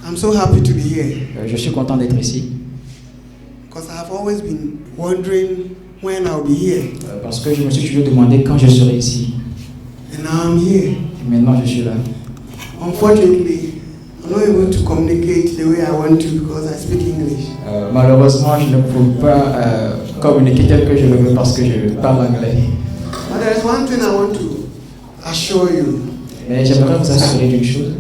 I'm so happy to be here. Je suis content d'être ici. Because I have always been wondering when I'll be here. Parce que je me suis toujours demandé quand je serai ici. And now I'm here. Et maintenant je suis là. Unfortunately, I'm not able to communicate the way I want to because I speak English. Malheureusement, je ne peux pas communiquer tel que je le veux parce que je parle anglais. But there is one thing I want to assure you. Mais j'aimerais vous assurer d'une chose.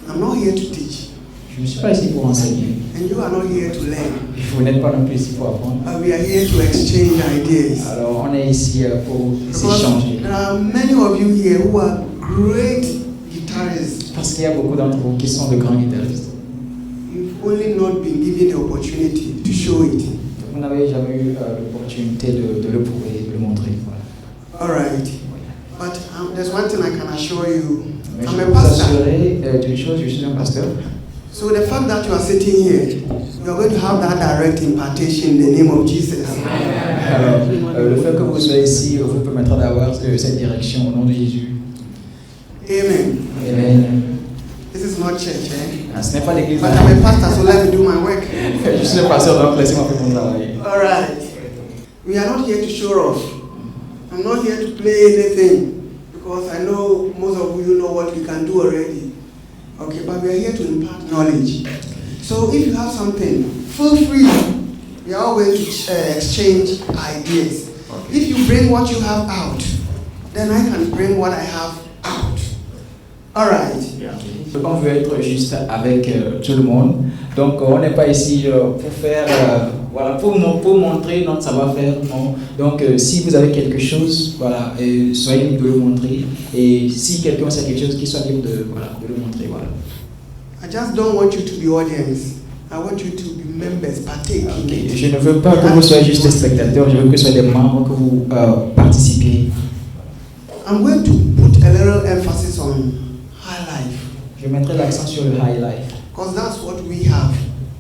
I'm not here to teach. Je ne suis pas ici pour enseigner. And you are not here to learn. Vous n'êtes pas non plus ici pour apprendre. We are here to exchange ideas. Alors on est ici pour s'échanger. There are many of you here who are great guitarists. Parce qu'il y a beaucoup d'entre vous qui sont de grands guitaristes. You've only not been given the opportunity to show it. Vous n'avez jamais eu l'opportunité de le prouver, de le montrer. Voilà. All right. But there's one thing I can assure you. Mais I'm je a peux vous pastor. assurer d'une chose, je suis un pasteur. So the fact that you are sitting here, you are going to have that direct impartation in the name of Jesus. Alors, le fait que vous soyez ici vous permettra d'avoir cette direction au nom de Jésus. Amen. Amen. This is not church, eh? Ce n'est pas l'église. But I'm a pastor, so let me do my work. Je suis le pasteur, donc laissez-moi faire mon travail. All right. We are not here to show off. I'm not here to play anything because I know most of you know what we can do already. Okay, but we are here to impart knowledge. So if you have something, feel free. We are always exchange ideas. Okay. If you bring what you have out, then I can bring what I have out. All right. On veut être juste avec tout le monde. Donc on n'est pas ici pour faire, voilà, pour montrer notre savoir-faire. Non. Donc si vous avez quelque chose, voilà, soyez libre de le montrer. Et si quelqu'un sait quelque chose, qu'il soit libre de, voilà, de le montrer. Voilà. I just don't want you to be audience. I want you to be members, partake. Okay. Je ne veux pas que vous soyez juste des spectateurs. Je veux que vous soyez des membres, que vous participiez. I'm going to put a little emphasis on Highlife. Je mettrai l'accent sur le Highlife. Because that's what we have.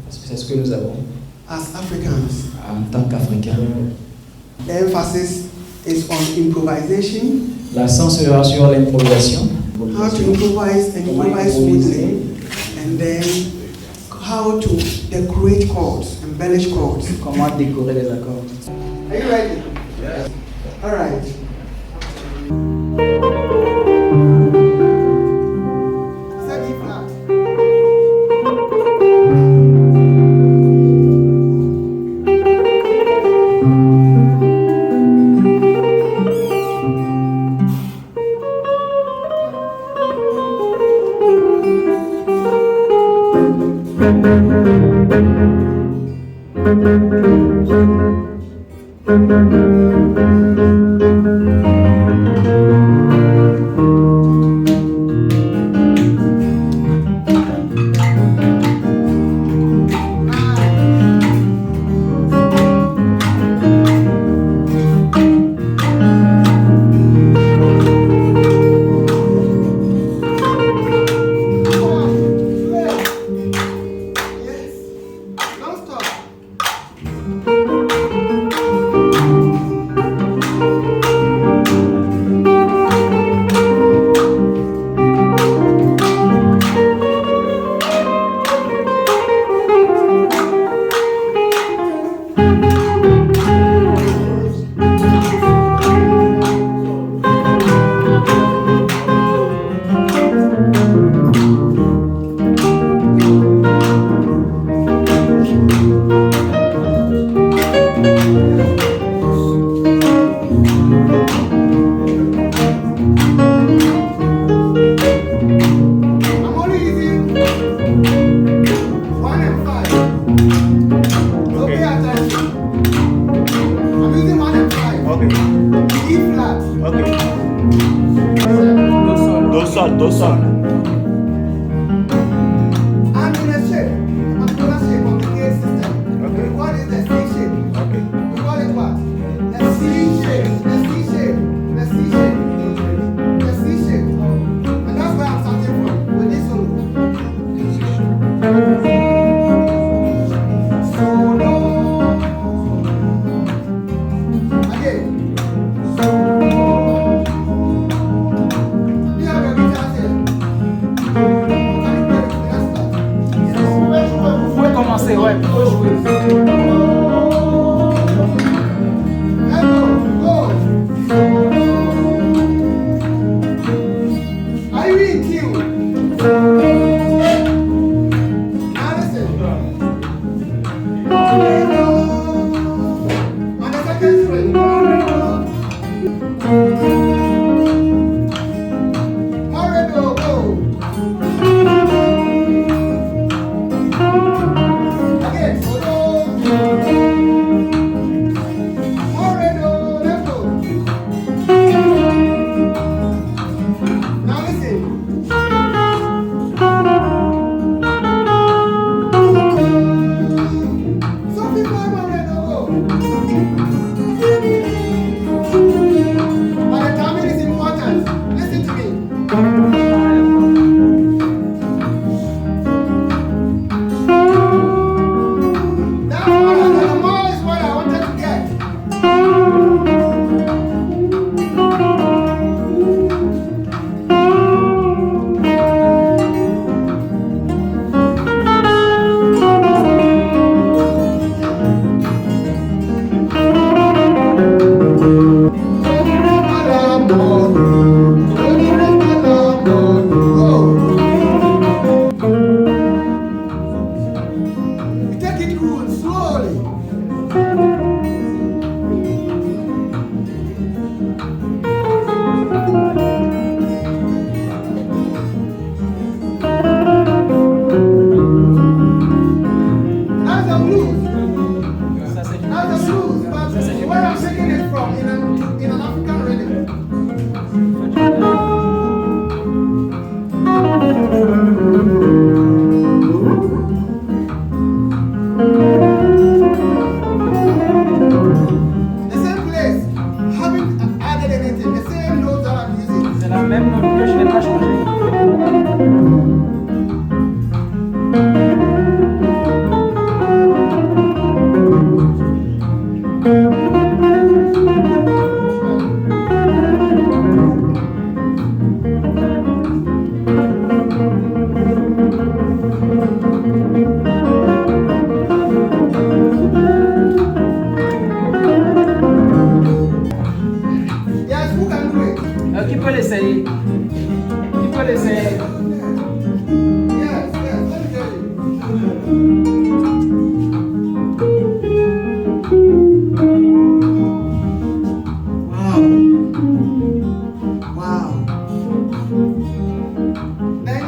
Parce que c'est ce que nous avons. As Africans. En tant qu'Africains. The emphasis is on improvisation. L'accent sera sur l'improvisation. How to improvise and improvise smoothly. And then how to decorate chords, embellish chords. Comment décorer les accords. Are you ready? Yes. All right. sol. And in a shape, a particular shape of the gate system. Okay. We call it the C shape. Okay. We call it what? The C shape. The C shape. The C shape. The C shape. And that's where I'm starting from with this solo. Solo. Again. You have your guitar here. Vous pouvez commencer, ouais, vous pouvez jouer. Are you in tune? Now listen. On the second string. Hurry, go, go. Again, solo. Hurry, go, let's go. Now listen. Some people are already go. But the timing is important. Listen to me. That's what the more is what I wanted to get. You take it cool, slowly. That's the blues. Ça, c'est That's the blues. But where I'm taking it from in an African rhythm. The same place, haven't added anything. The same notes that I'm using. c'est la même note que je n'ai pas changé. Yes, who can do it? Qui peut l'essayer? Qui peut l'essayer? Yes, yes, let me hear you. Wow. Wow. Then,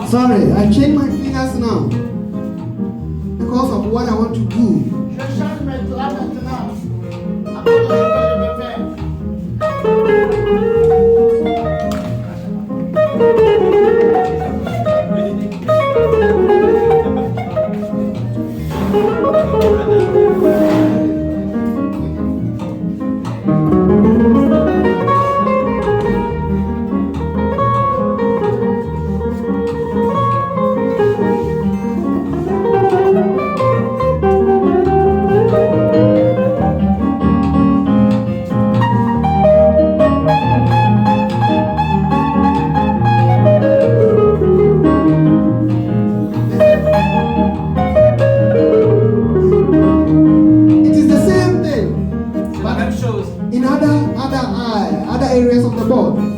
sorry, I change my fingers now because of what I want to do. Je change mes doigts maintenant. Après le que je vais faire. other areas of the board.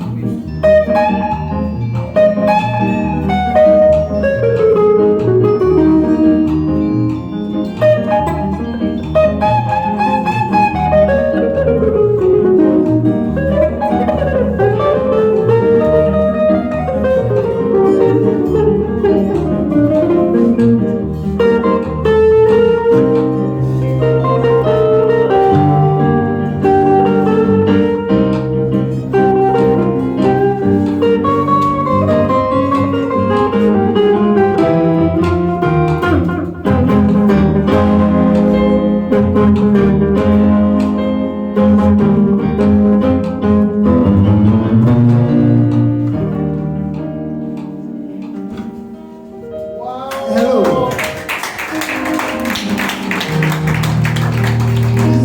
Hello.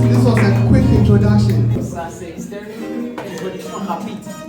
This was a quick introduction. Ça, c'est une introduction rapide.